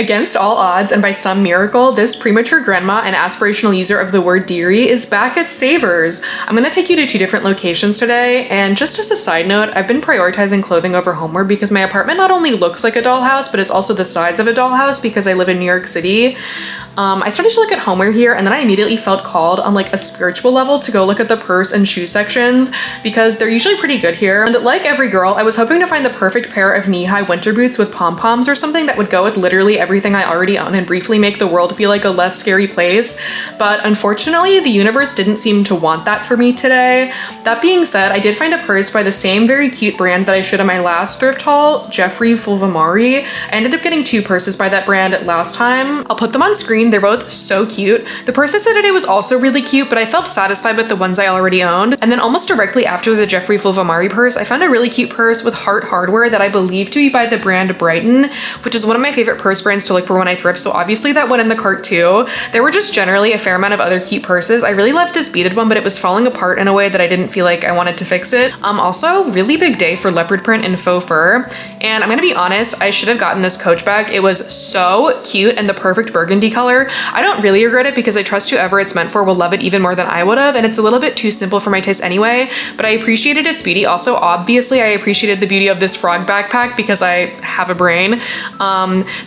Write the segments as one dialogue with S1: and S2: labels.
S1: Against all odds and by some miracle, this premature grandma and aspirational user of the word dearie is back at Savers. I'm gonna take you to 2 different locations today, and just as a side note, I've been prioritizing clothing over homeware because my apartment not only looks like a dollhouse, but is also the size of a dollhouse because I live in New York City. I started to look at homeware here, and then I immediately felt called on like a spiritual level to go look at the purse and shoe sections because they're usually pretty good here. And like every girl, I was hoping to find the perfect pair of knee-high winter boots with pom-poms or something that would go with literally everything I already own and briefly make the world feel like a less scary place. But unfortunately, the universe didn't seem to want that for me today. That being said, I did find a purse by the same very cute brand that I showed in my last thrift haul, Jeffrey Fulvamari. I ended up getting 2 purses by that brand last time. I'll put them on screen. They're both so cute. The purse I said today was also really cute, but I felt satisfied with the ones I already owned. And then almost directly after the Jeffrey Fulvamari purse, I found a really cute purse with heart hardware that I believe to be by the brand Brighton, which is one of my favorite purse brands to look for when I thrift, so obviously that went in the cart too. There were just generally a fair amount of other cute purses. I really loved this beaded one, but it was falling apart in a way that I didn't feel like I wanted to fix it. Also, really big day for leopard print and faux fur. And I'm gonna be honest, I should have gotten this Coach bag. It was so cute and the perfect burgundy color. I don't really regret it because I trust whoever it's meant for will love it even more than I would have, and it's a little bit too simple for my taste anyway, but I appreciated its beauty. Also, obviously, I appreciated the beauty of this frog backpack because I have a brain.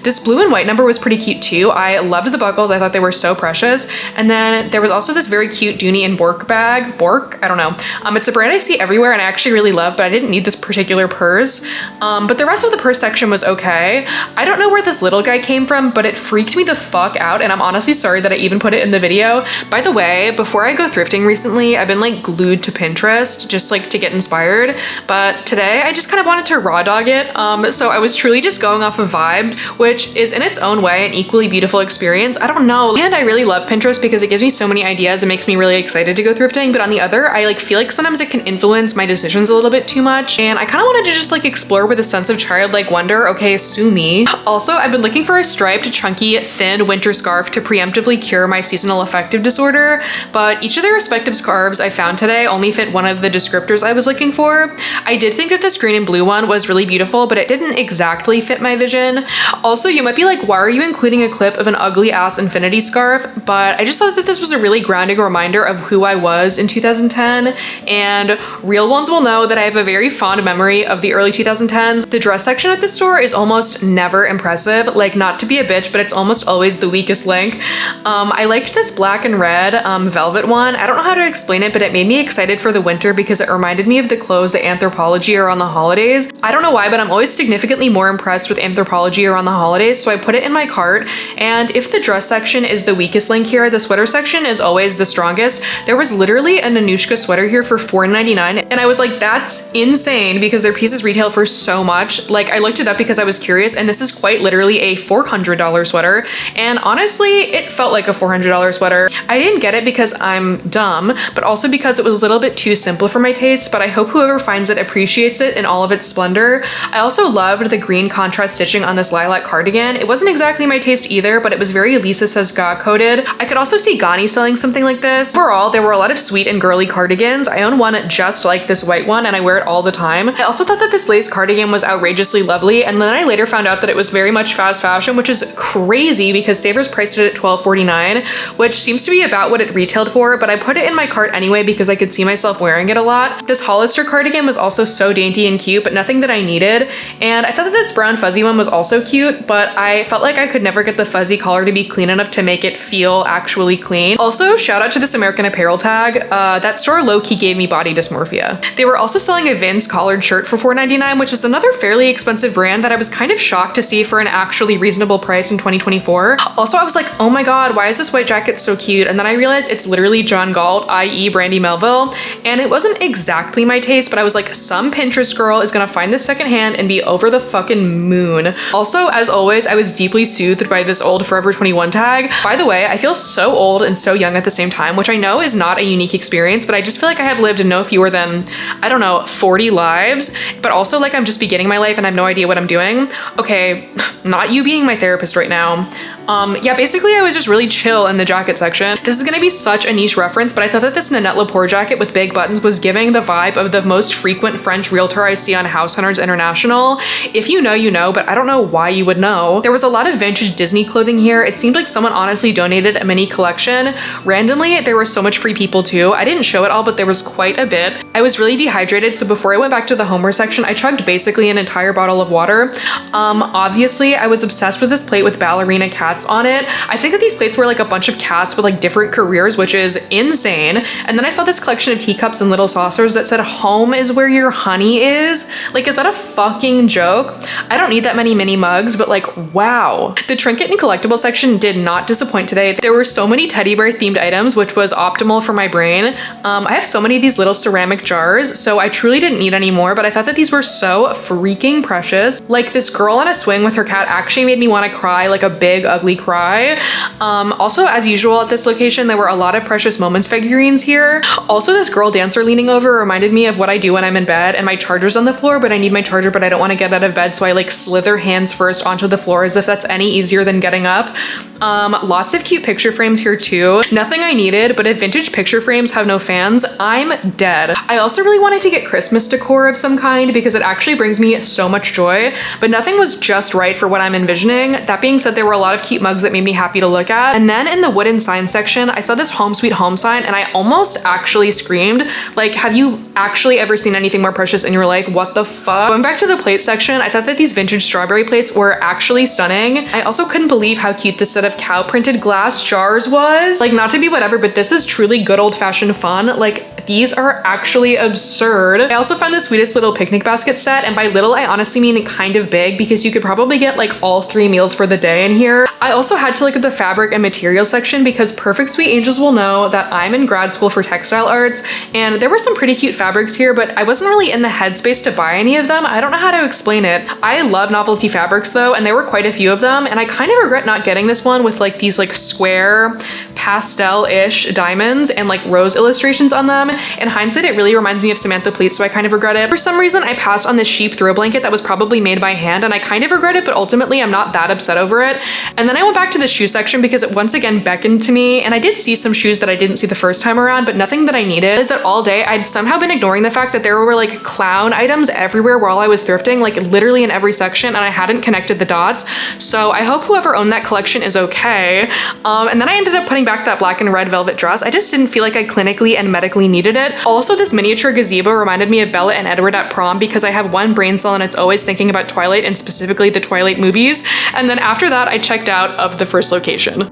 S1: This blue and white number was pretty cute too. I loved the buckles. I thought they were so precious. And then there was also this very cute Dooney and Bork bag. Bork? I don't know. It's a brand I see everywhere and I actually really love, but I didn't need this particular purse. But the rest of the purse section was okay. I don't know where this little guy came from, but it freaked me the fuck out, and I'm honestly sorry that I even put it in the video. By the way, before I go thrifting recently, I've been like glued to Pinterest just like to get inspired, but today I just kind of wanted to raw dog it. So I was truly just going off of vibes, which is in its own way an equally beautiful experience. I don't know. And I really love Pinterest because it gives me so many ideas and makes me really excited to go thrifting, but on the other, I like feel like sometimes it can influence my decisions a little bit too much, and I kind of wanted to just like explore with a sense of childlike wonder. Okay, sue me. Also, I've been looking for a striped, chunky, thin winter scarf to preemptively cure my seasonal affective disorder, but each of the respective scarves I found today only fit one of the descriptors I was looking for. I did think that this green and blue one was really beautiful, but it didn't exactly fit my vision. Also, you might be like, why are you including a clip of an ugly ass infinity scarf? But I just thought that this was a really grounding reminder of who I was in 2010, and real ones will know that I have a very fond memory of the early 2010s. The dress section at this store is almost never impressive. Like, not to be a bitch, but it's almost always the weakest link. I liked this black and red velvet one. I don't know how to explain it, but it made me excited for the winter because it reminded me of the clothes at Anthropologie around the holidays. I don't know why, but I'm always significantly more impressed with Anthropologie around the holidays, so I put it in my cart. And if the dress section is the weakest link here, the sweater section is always the strongest. There was literally a Nanushka sweater here for $4.99, and I was like, that's insane because their pieces retail for so much. Like, I looked it up because I was curious, and this is quite literally a $400 sweater, and honestly, it felt like a $400 sweater. I didn't get it because I'm dumb, but also because it was a little bit too simple for my taste, but I hope whoever finds it appreciates it in all of its splendor. I also loved the green contrast stitching on this lilac cardigan. It wasn't exactly my taste either, but it was very Lisa Says Ga coded. I could also see Ghani selling something like this. Overall, there were a lot of sweet and girly cardigans. I own one just like this white one, and I wear it all the time. I also thought that this lace cardigan was outrageously lovely, and then I later found out that it was very much fast fashion, which is crazy because Savers priced it at $12.49, which seems to be about what it retailed for, but I put it in my cart anyway because I could see myself wearing it a lot. This Hollister cardigan was also so dainty and cute, but nothing that I needed. And I thought that this brown fuzzy one was also cute, but I felt like I could never get the fuzzy collar to be clean enough to make it feel actually clean. Also, shout out to this American Apparel tag. That store low-key gave me body dysmorphia. They were also selling a Vince collared shirt for $4.99, which is another fairly expensive brand that I was kind of shocked to see for an actually reasonable price in 2024. Also, I was like, oh my god, why is this white jacket so cute? And then I realized it's literally John Galt, i.e. Brandy Melville, and it wasn't exactly my taste, but I was like, some Pinterest girl is gonna find this secondhand and be over the fucking moon. Also, as always, I was deeply soothed by this old Forever 21 tag. By the way, I feel so old and so young at the same time, which I know is not a unique experience, but I just feel like I have lived no fewer than, I don't know, 40 lives, but also like I'm just beginning my life and I have no idea what I'm doing. Okay, not you being my therapist right now. Yeah, basically I was just really chill in the jacket section. This is gonna be such a niche reference, but I thought that this Nanette Lepore jacket with big buttons was giving the vibe of the most frequent French realtor I see on House Hunters International. If you know, you know, but I don't know why you would know. There was a lot of vintage Disney clothing here. It seemed like someone honestly donated a mini collection. Randomly, there was so much free people too. I didn't show it all, but there was quite a bit. I was really dehydrated, so before I went back to the homeware section, I chugged basically an entire bottle of water. Obviously, I was obsessed with this plate with ballerina cats on it. I think that these plates were like a bunch of cats with like different careers, which is insane. And then I saw this collection of teacups and little saucers that said home is where your honey is. Like, is that a fucking joke? I don't need that many mini mugs, but like, wow. The trinket and collectible section did not disappoint today. There were so many teddy bear themed items, which was optimal for my brain. I have so many of these little ceramic jars, so I truly didn't need any more, but I thought that these were so freaking precious. Like, this girl on a swing with her cat actually made me want to cry, like a big ugly cry. Also, as usual at this location, there were a lot of Precious Moments figurines here. Also, this girl dancer leaning over reminded me of what I do when I'm in bed and my charger's on the floor, but I need my charger, but I don't want to get out of bed, so I like slither hands first onto the floor as if that's any easier than getting up. Lots of cute picture frames here too. Nothing I needed, but if vintage picture frames have no fans, I'm dead. I also really wanted to get Christmas decor of some kind because it actually brings me so much joy, but nothing was just right for what I'm envisioning. That being said, there were a lot of cute mugs that made me happy to look at. And then in the wooden sign section, I saw this Home Sweet Home sign and I almost actually screamed. Like, have you actually ever seen anything more precious in your life? What the fuck? Going back to the plate section, I thought that these vintage strawberry plates were actually stunning. I also couldn't believe how cute this set of cow printed glass jars was. Like, not to be whatever, but this is truly good old fashioned fun. Like, these are actually absurd. I also found the sweetest little picnic basket set, and by little, I honestly mean kind of big because you could probably get like all 3 meals for the day in here. I also had to look at the fabric and material section because perfect sweet angels will know that I'm in grad school for textile arts, and there were some pretty cute fabrics here, but I wasn't really in the headspace to buy any of them. I don't know how to explain it. I love novelty fabrics though, and there were quite a few of them, and I kind of regret not getting this one with like these like square pastel-ish diamonds and like rose illustrations on them. In hindsight, it really reminds me of Samantha Pleats, so I kind of regret it. For some reason, I passed on this sheep throw blanket that was probably made by hand, and I kind of regret it, but ultimately I'm not that upset over it. And then I went back to the shoe section because it once again beckoned to me, and I did see some shoes that I didn't see the first time around, but nothing that I needed. Is that all day I'd somehow been ignoring the fact that there were like clown items everywhere while I was thrifting, like literally in every section, and I hadn't connected the dots. So I hope whoever owned that collection is okay. And then I ended up putting back that black and red velvet dress. I just didn't feel like I clinically and medically needed it. Also, this miniature gazebo reminded me of Bella and Edward at prom because I have one brain cell and it's always thinking about Twilight and specifically the Twilight movies. And then after that, I checked out of the first location.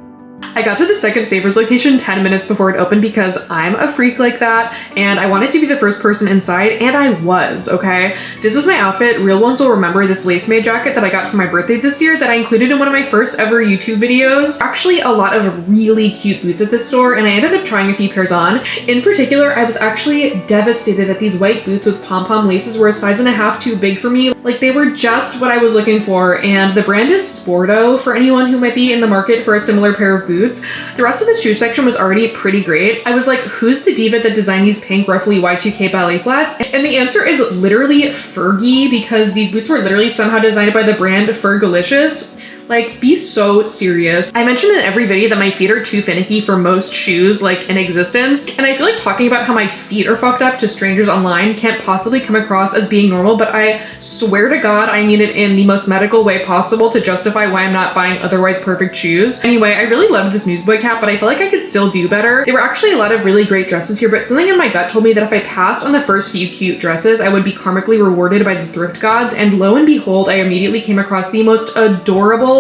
S1: I got to the second Savers location 10 minutes before it opened because I'm a freak like that and I wanted to be the first person inside, and I was, okay? This was my outfit. Real ones will remember this lace maid jacket that I got for my birthday this year that I included in one of my first ever YouTube videos. Actually, a lot of really cute boots at this store, and I ended up trying a few pairs on. In particular, I was actually devastated that these white boots with pom-pom laces were a size and a half too big for me. Like, they were just what I was looking for, and the brand is Sporto for anyone who might be in the market for a similar pair of boots. The rest of the shoe section was already pretty great. I was like, who's the diva that designed these pink, roughly Y2K ballet flats? And the answer is literally Fergie, because these boots were literally somehow designed by the brand Fergalicious. Like, be so serious. I mentioned in every video that my feet are too finicky for most shoes like in existence, and I feel like talking about how my feet are fucked up to strangers online can't possibly come across as being normal, but I swear to God I mean it in the most medical way possible to justify why I'm not buying otherwise perfect shoes. Anyway, I really loved this newsboy cap, but I feel like I could still do better. There were actually a lot of really great dresses here, but something in my gut told me that if I passed on the first few cute dresses, I would be karmically rewarded by the thrift gods, and lo and behold, I immediately came across the most adorable,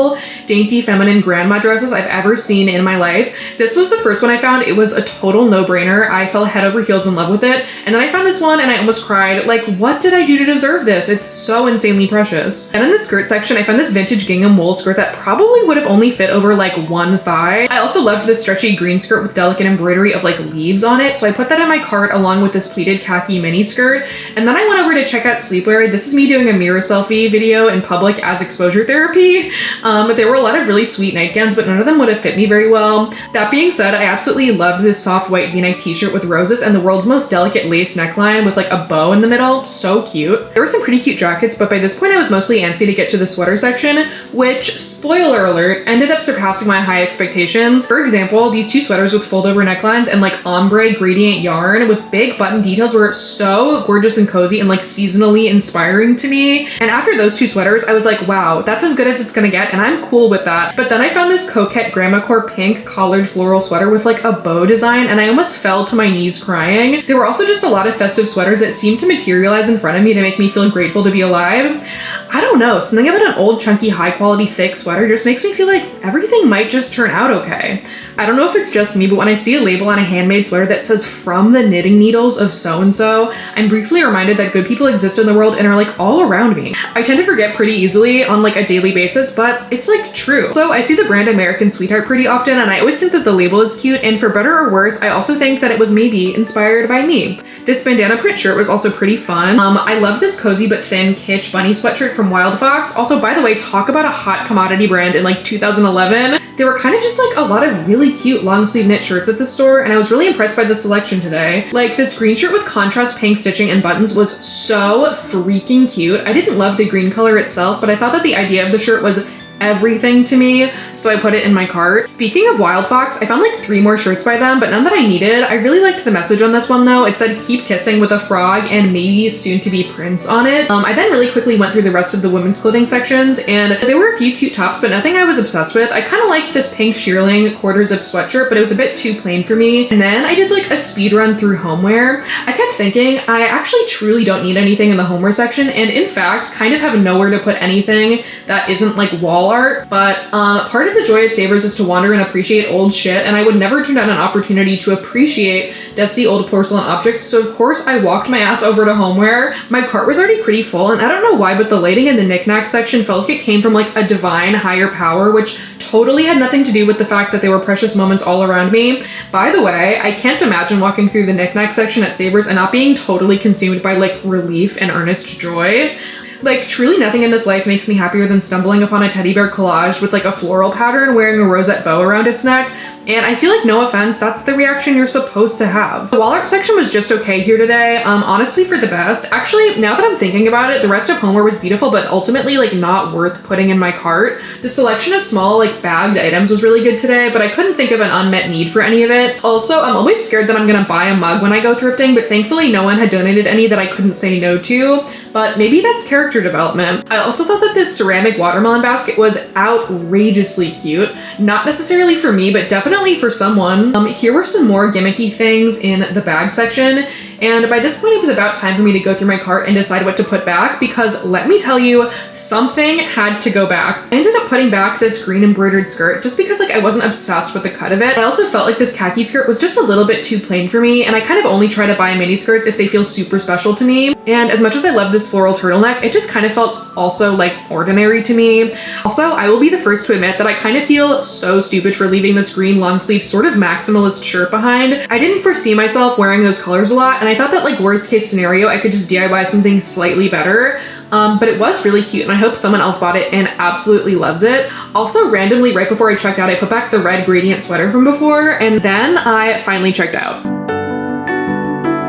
S1: dainty feminine grandma dresses I've ever seen in my life. This was the first one I found. It was a total no-brainer. I fell head over heels in love with it. And then I found this one and I almost cried. Like, what did I do to deserve this? It's so insanely precious. And in the skirt section, I found this vintage gingham wool skirt that probably would have only fit over like one thigh. I also loved this stretchy green skirt with delicate embroidery of like leaves on it. So I put that in my cart along with this pleated khaki mini skirt. And then I went over to check out sleepwear. This is me doing a mirror selfie video in public as exposure therapy. There were a lot of really sweet nightgowns, but none of them would have fit me very well. That being said, I absolutely loved this soft white v-neck t-shirt with roses and the world's most delicate lace neckline with like a bow in the middle. So cute. There were some pretty cute jackets, but by this point I was mostly antsy to get to the sweater section, which, spoiler alert, ended up surpassing my high expectations. For example, these two sweaters with fold-over necklines and like ombre gradient yarn with big button details were so gorgeous and cozy and like seasonally inspiring to me. And after those two sweaters, I was like, wow, that's as good as it's gonna get, and I'm cool with that. But then I found this coquette grandmacore pink collared floral sweater with like a bow design, and I almost fell to my knees crying. There were also just a lot of festive sweaters that seemed to materialize in front of me to make me feel grateful to be alive. I don't know, something about an old, chunky, high-quality, thick sweater just makes me feel like everything might just turn out okay. I don't know if it's just me, but when I see a label on a handmade sweater that says "from the knitting needles of so-and-so," I'm briefly reminded that good people exist in the world and are like all around me. I tend to forget pretty easily on like a daily basis, but it's like true. So I see the brand American Sweetheart pretty often, and I always think that the label is cute, and for better or worse, I also think that it was maybe inspired by me. This bandana print shirt was also pretty fun. I love this cozy but thin kitsch bunny sweatshirt from Wild Fox. Also, by the way, talk about a hot commodity brand in like 2011. There were kind of just like a lot of really cute long sleeve knit shirts at the store, and I was really impressed by the selection today. Like this green shirt with contrast pink stitching and buttons was so freaking cute. I didn't love the green color itself, but I thought that the idea of the shirt was everything to me, so I put it in my cart. Speaking of Wild Fox, I found like 3 more shirts by them, but none that I needed. I really liked the message on this one though. It said "keep kissing" with a frog and maybe soon to be Prince on it. I then really quickly went through the rest of the women's clothing sections, and there were a few cute tops, but nothing I was obsessed with. I kind of liked this pink shearling quarter zip sweatshirt, but it was a bit too plain for me. And then I did like a speed run through homeware. I kept thinking I actually truly don't need anything in the homeware section, and in fact kind of have nowhere to put anything that isn't like wall art, but part of the joy of Savers is to wander and appreciate old shit, and I would never turn down an opportunity to appreciate dusty old porcelain objects, so of course I walked my ass over to homeware. My cart was already pretty full, and I don't know why, but the lighting in the knickknack section felt like it came from like a divine higher power, which totally had nothing to do with the fact that there were precious moments all around me. By the way, I can't imagine walking through the knickknack section at Savers and not being totally consumed by like relief and earnest joy. Like, truly nothing in this life makes me happier than stumbling upon a teddy bear collage with like a floral pattern wearing a rosette bow around its neck. And I feel like, no offense, that's the reaction you're supposed to have. The wall art section was just okay here today. Honestly, for the best. Actually, now that I'm thinking about it, the rest of homeware was beautiful, but ultimately like not worth putting in my cart. The selection of small like bagged items was really good today, but I couldn't think of an unmet need for any of it. Also, I'm always scared that I'm gonna buy a mug when I go thrifting, but thankfully no one had donated any that I couldn't say no to. But maybe that's character development. I also thought that this ceramic watermelon basket was outrageously cute. Not necessarily for me, but definitely for someone. Here were some more gimmicky things in the bag section, and by this point it was about time for me to go through my cart and decide what to put back, because let me tell you, something had to go back. I ended up putting back this green embroidered skirt just because like I wasn't obsessed with the cut of it. I also felt like this khaki skirt was just a little bit too plain for me, and I kind of only try to buy mini skirts if they feel super special to me. And as much as I love this floral turtleneck, it just kind of felt also like ordinary to me. Also, I will be the first to admit that I kind of feel so stupid for leaving this green long sleeve sort of maximalist shirt behind. I didn't foresee myself wearing those colors a lot, and I thought that like worst case scenario, I could just DIY something slightly better. But it was really cute, and I hope someone else bought it and absolutely loves it. Also, randomly, right before I checked out, I put back the red gradient sweater from before, and then I finally checked out.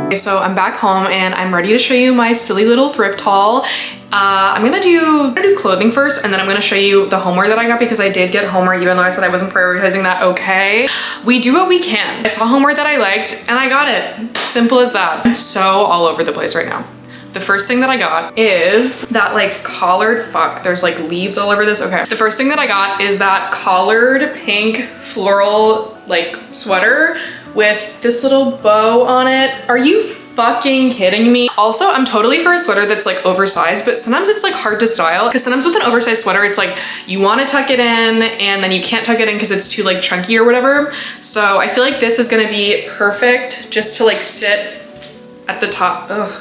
S1: Okay, so I'm back home and I'm ready to show you my silly little thrift haul. I'm gonna do clothing first, and then I'm gonna show you the homeware that I got, because I did get homeware even though I said I wasn't prioritizing that. Okay, we do what we can. I saw homeware that I liked and I got it. Simple as that. I'm so all over the place right now. The first thing that I got is that like collared, there's like leaves all over this. Okay. The first thing that I got is that collared pink floral like sweater with this little bow on it. Are you fucking kidding me? Also, I'm totally for a sweater that's like oversized, but sometimes it's like hard to style, because sometimes with an oversized sweater, it's like you want to tuck it in and then you can't tuck it in because it's too like chunky or whatever. So I feel like this is gonna be perfect just to like sit at the top.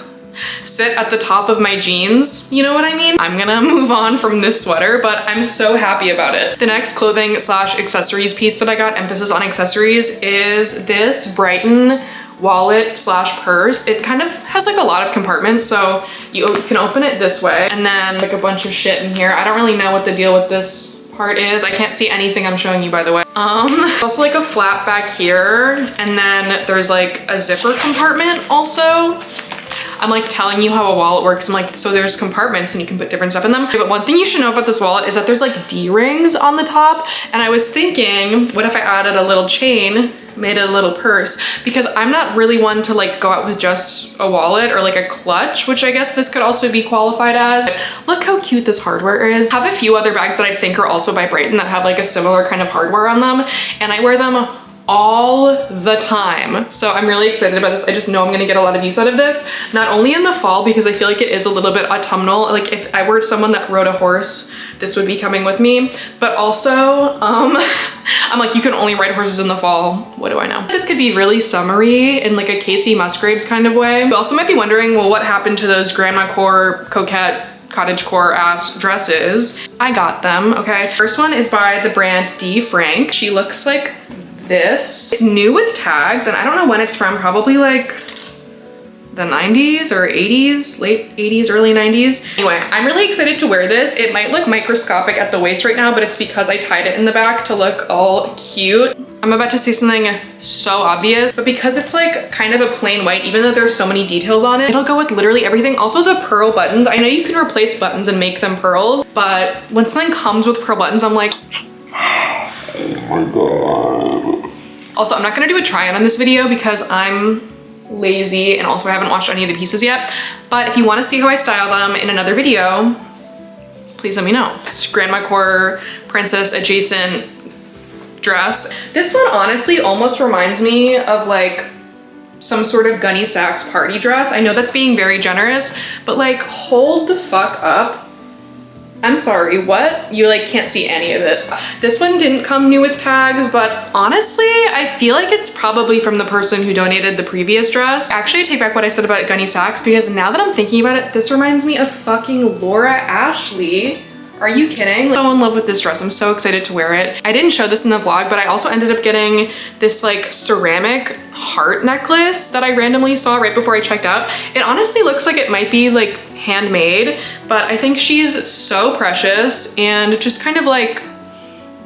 S1: Sit at the top of my jeans, you know what I mean? I'm gonna move on from this sweater, but I'm so happy about it. The next clothing slash accessories piece that I got, emphasis on accessories, is this Brighton wallet slash purse. It kind of has like a lot of compartments, so you can open it this way, and then like a bunch of shit in here. I don't really know what the deal with this part is. I can't see anything I'm showing you, by the way. Also like a flap back here, and then there's like a zipper compartment also. I'm like telling you how a wallet works. I'm like, so there's compartments and you can put different stuff in them. But one thing you should know about this wallet is that there's like D-rings on the top. And I was thinking, what if I added a little chain, made it a little purse? Because I'm not really one to like go out with just a wallet or like a clutch, which I guess this could also be qualified as. Look how cute this hardware is. I have a few other bags that I think are also by Brighton that have like a similar kind of hardware on them. And I wear them all the time. So I'm really excited about this. I just know I'm gonna get a lot of use out of this, not only in the fall because I feel like it is a little bit autumnal. Like if I were someone that rode a horse, this would be coming with me, but also I'm like, you can only ride horses in the fall. What do I know? This could be really summery in like a Casey Musgraves kind of way. You also might be wondering, well, what happened to those grandmacore, coquette, cottagecore ass dresses? I got them, okay. First one is by the brand D. Frank. She looks like this. It's new with tags, and I don't know when it's from, probably like the 90s or 80s, late 80s, early 90s. Anyway, I'm really excited to wear this. It might look microscopic at the waist right now, but it's because I tied it in the back to look all cute. I'm about to say something so obvious, but because it's like kind of a plain white, even though there's so many details on it, it'll go with literally everything. Also the pearl buttons. I know you can replace buttons and make them pearls, but when something comes with pearl buttons, I'm like, oh my God. Also, I'm not gonna do a try on this video because I'm lazy and also I haven't watched any of the pieces yet. But if you wanna see how I style them in another video, please let me know. Grandmacore princess adjacent dress. This one honestly almost reminds me of like some sort of Gunny Sacks party dress. I know that's being very generous, but like hold the fuck up. I'm sorry, what? You like can't see any of it. This one didn't come new with tags, but honestly, I feel like it's probably from the person who donated the previous dress. Actually, I take back what I said about Gunny Sacks because now that I'm thinking about it, this reminds me of fucking Laura Ashley. Are you kidding? I'm so in love with this dress. I'm so excited to wear it. I didn't show this in the vlog, but I also ended up getting this like ceramic heart necklace that I randomly saw right before I checked out. It honestly looks like it might be like handmade, but I think she's so precious and just kind of like,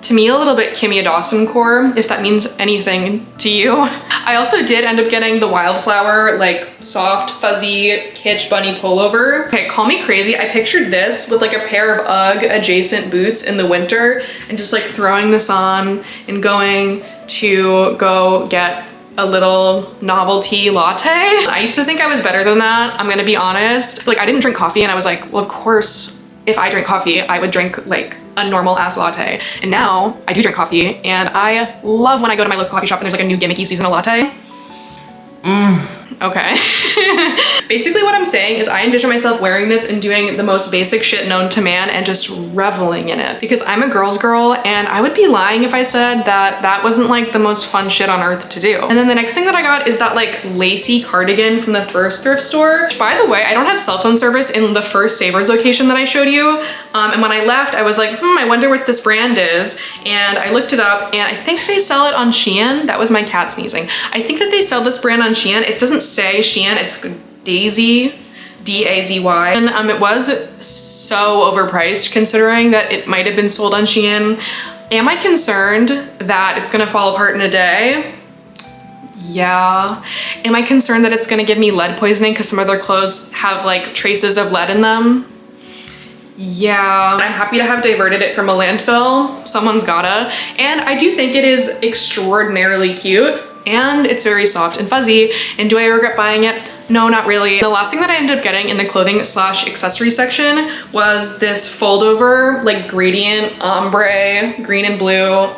S1: to me, a little bit Kimmy Dawson core, if that means anything to you. I also did end up getting the Wildflower, like soft, fuzzy Hitch bunny pullover. Okay, call me crazy. I pictured this with like a pair of UGG adjacent boots in the winter and just like throwing this on and going to go get a little novelty latte. I used to think I was better than that, I'm gonna be honest. Like I didn't drink coffee and I was like, well, of course, if I drink coffee, I would drink like a normal ass latte. And now I do drink coffee and I love when I go to my local coffee shop and there's like a new gimmicky seasonal latte. Okay. Basically what I'm saying is I envision myself wearing this and doing the most basic shit known to man and just reveling in it because I'm a girl's girl and I would be lying if I said that that wasn't like the most fun shit on earth to do. And then the next thing that I got is that like lacy cardigan from the first thrift store. Which, by the way, I don't have cell phone service in the first Savers location that I showed you. And when I left, I was like, I wonder what this brand is. And I looked it up and I think they sell it on Shein. That was my cat sneezing. I think that they sell this brand on Shein. It doesn't say Shein, it's Daisy, D-A-Z-Y. And it was so overpriced considering that it might have been sold on Shein. Am I concerned that it's gonna fall apart in a day? Yeah. Am I concerned that it's gonna give me lead poisoning because some of their clothes have like traces of lead in them? Yeah. I'm happy to have diverted it from a landfill. Someone's gotta. And I do think it is extraordinarily cute and it's very soft and fuzzy. And do I regret buying it? No, not really. The last thing that I ended up getting in the clothing slash accessory section was this fold over like gradient ombre green and blue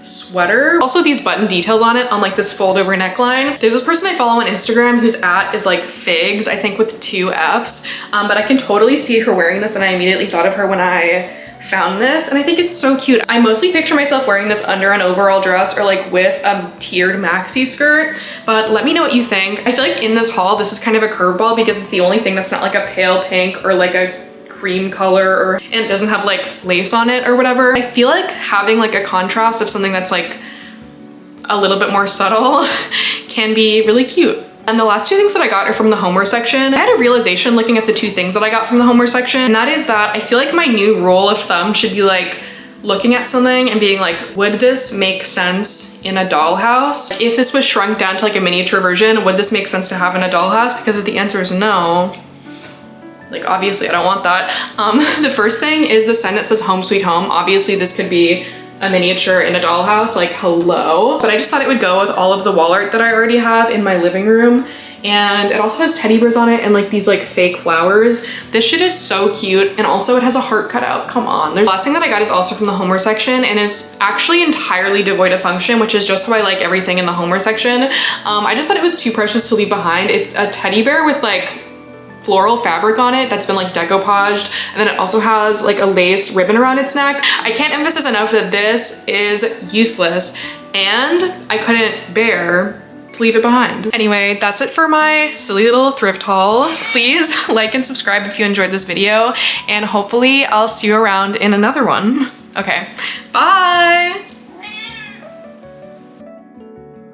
S1: sweater. Also these button details on it on like this fold over neckline. There's this person I follow on Instagram whose @ is like figs, I think with 2 F's. But I can totally see her wearing this and I immediately thought of her when I found this and I think it's so cute. I mostly picture myself wearing this under an overall dress or like with a tiered maxi skirt, but let me know what you think. I feel like in this haul, this is kind of a curveball because it's the only thing that's not like a pale pink or like a cream color and it doesn't have like lace on it or whatever. I feel like having like a contrast of something that's like a little bit more subtle can be really cute. And the last 2 things that I got are from the homeware section. I had a realization looking at the 2 things that I got from the homeware section, and that is that I feel like my new rule of thumb should be like looking at something and being like, would this make sense in a dollhouse? If this was shrunk down to like a miniature version, would this make sense to have in a dollhouse? Because if the answer is no, like obviously I don't want that. The first thing is the sign that says home sweet home. Obviously this could be a miniature in a dollhouse, like hello. But I just thought it would go with all of the wall art that I already have in my living room. And it also has teddy bears on it and like these like fake flowers. This shit is so cute. And also it has a heart cut out, come on. The last thing that I got is also from the homeware section and is actually entirely devoid of function, which is just how I like everything in the homeware section. I just thought it was too precious to leave behind. It's a teddy bear with like floral fabric on it that's been like decoupaged, and then it also has like a lace ribbon around its neck. I can't emphasize enough that this is useless and I couldn't bear to leave it behind. Anyway, that's it for my silly little thrift haul. Please like and subscribe if you enjoyed this video, and hopefully I'll see you around in another one. Okay, bye!